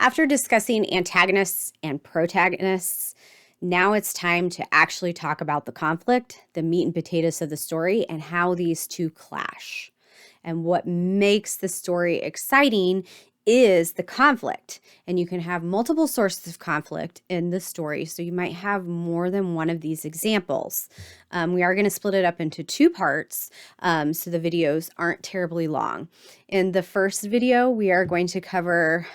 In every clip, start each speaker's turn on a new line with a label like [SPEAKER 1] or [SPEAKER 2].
[SPEAKER 1] After discussing antagonists and protagonists, now it's time to actually talk about the conflict, the meat and potatoes of the story, and how these two clash. And what makes the story exciting is the conflict. And you can have multiple sources of conflict in the story. So you might have more than one of these examples. We are going to split it up into two parts so the videos aren't terribly long. In the first video, we are going to cover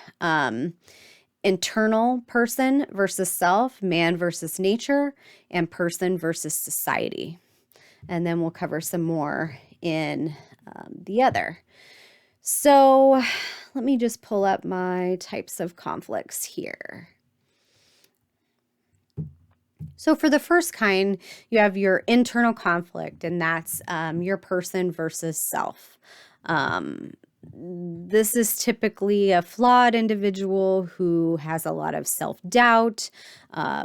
[SPEAKER 1] internal person versus self, man versus nature, and person versus society. And then we'll cover some more in the other. So let me just pull up my types of conflicts here. So for the first kind, you have your internal conflict, and that's your person versus self. This is typically a flawed individual who has a lot of self-doubt,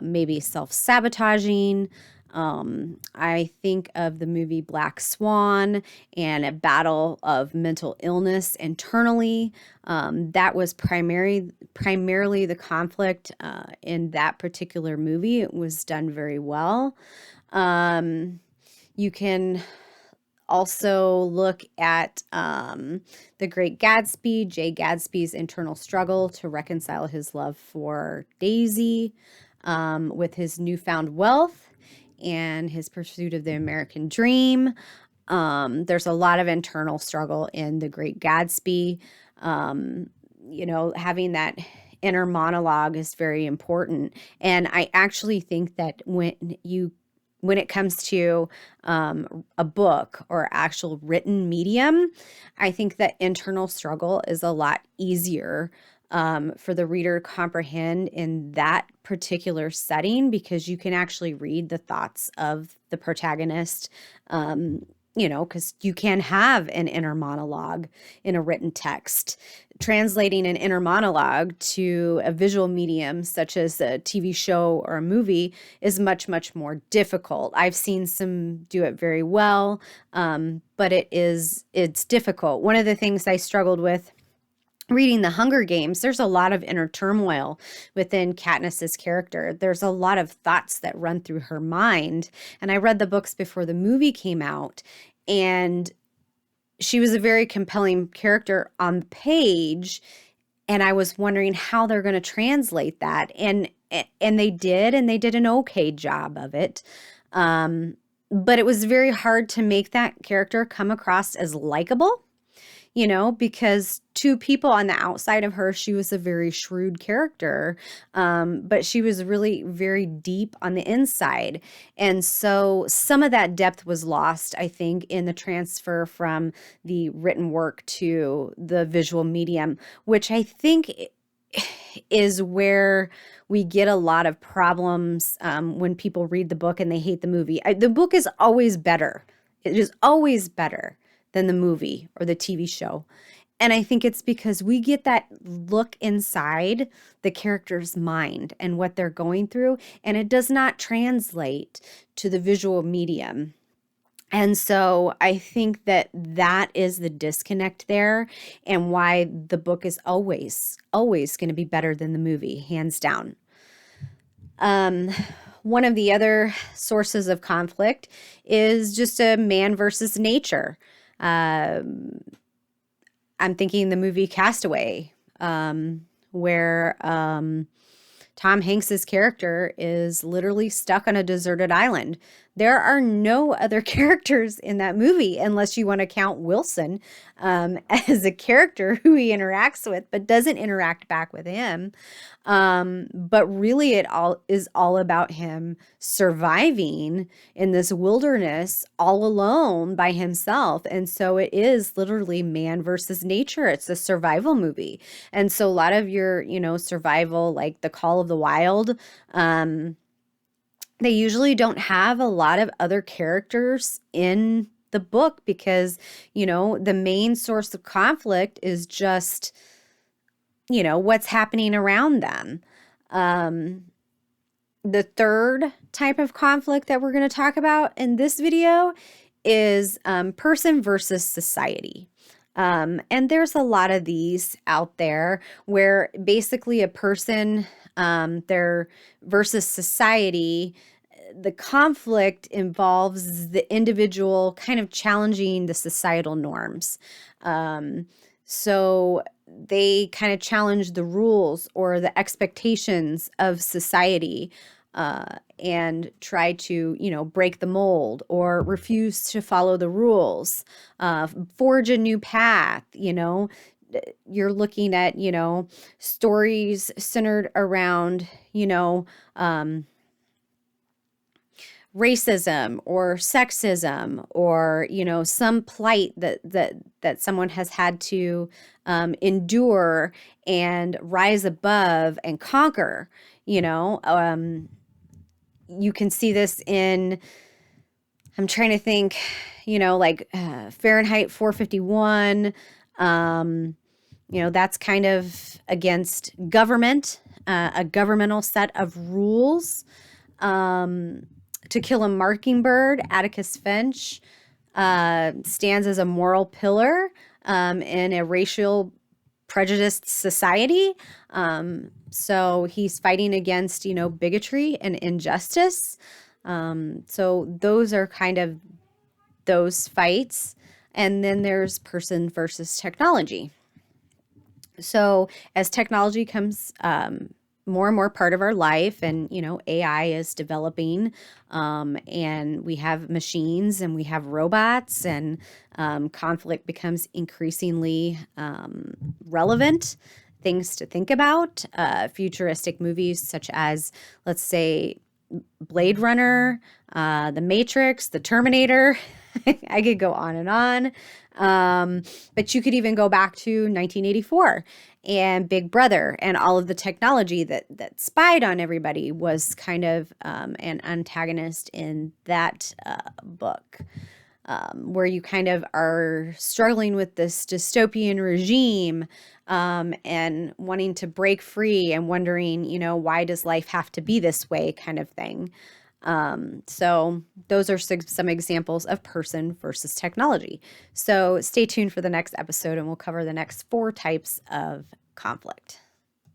[SPEAKER 1] maybe self-sabotaging. I think of the movie Black Swan and a battle of mental illness internally. That was primarily the conflict in that particular movie. It was done very well. You can also look at The Great Gatsby, Jay Gatsby's internal struggle to reconcile his love for Daisy with his newfound wealth and his pursuit of the American dream. There's a lot of internal struggle in The Great Gatsby. Having that inner monologue is very important. And I actually think that when it comes to a book or actual written medium, I think that internal struggle is a lot easier for the reader to comprehend in that particular setting, because you can actually read the thoughts of the protagonist, because you can have an inner monologue in a written text. Translating an inner monologue to a visual medium, such as a TV show or a movie, is much, much more difficult. I've seen some do it very well, but it's difficult. One of the things I struggled with reading The Hunger Games, there's a lot of inner turmoil within Katniss's character. There's a lot of thoughts that run through her mind. And I read the books before the movie came out, and she was a very compelling character on the page. And I was wondering how they're going to translate that. And they did an okay job of it. But it was very hard to make that character come across as likable. Because to people on the outside of her, she was a very shrewd character, but she was really very deep on the inside. And so some of that depth was lost, I think, in the transfer from the written work to the visual medium, which I think is where we get a lot of problems when people read the book and they hate the movie. The book is always better. It is always better than the movie or the TV show. And I think it's because we get that look inside the character's mind and what they're going through, and it does not translate to the visual medium. And so I think that is the disconnect there, and why the book is always going to be better than the movie, hands down. One of the other sources of conflict is just a man versus nature. I'm thinking the movie Castaway, where Tom Hanks's character is literally stuck on a deserted island. There are no other characters in that movie, unless you want to count Wilson as a character who he interacts with, but doesn't interact back with him. But really it is all about him surviving in this wilderness all alone by himself. And so it is literally man versus nature. It's a survival movie. And so a lot of your, survival, like The Call of the Wild, they usually don't have a lot of other characters in the book because, the main source of conflict is just, what's happening around them. The third type of conflict that we're going to talk about in this video is person versus society. And there's a lot of these out there where basically a person, their versus society, the conflict involves the individual kind of challenging the societal norms. Um, so they kind of challenge the rules or the expectations of society, and try to, break the mold or refuse to follow the rules, forge a new path. You're looking at, stories centered around, um, racism or sexism, or some plight that someone has had to endure and rise above and conquer. You can see this in, I'm trying to think, like Fahrenheit 451. um that's kind of against government, a governmental set of rules. To Kill a Mockingbird, Atticus Finch stands as a moral pillar in a racial prejudiced society. So he's fighting against, bigotry and injustice. So those are kind of those fights. And then there's person versus technology. So as technology comes more and more part of our life, and AI is developing, and we have machines and we have robots, and conflict becomes increasingly relevant, things to think about. Futuristic movies such as, let's say, Blade Runner, The Matrix, The Terminator. I could go on and on. But you could even go back to 1984 and Big Brother, and all of the technology that spied on everybody was kind of an antagonist in that book, where you kind of are struggling with this dystopian regime, and wanting to break free and wondering, why does life have to be this way, kind of thing. So those are some examples of person versus technology. So stay tuned for the next episode, and we'll cover the next 4 types of conflict.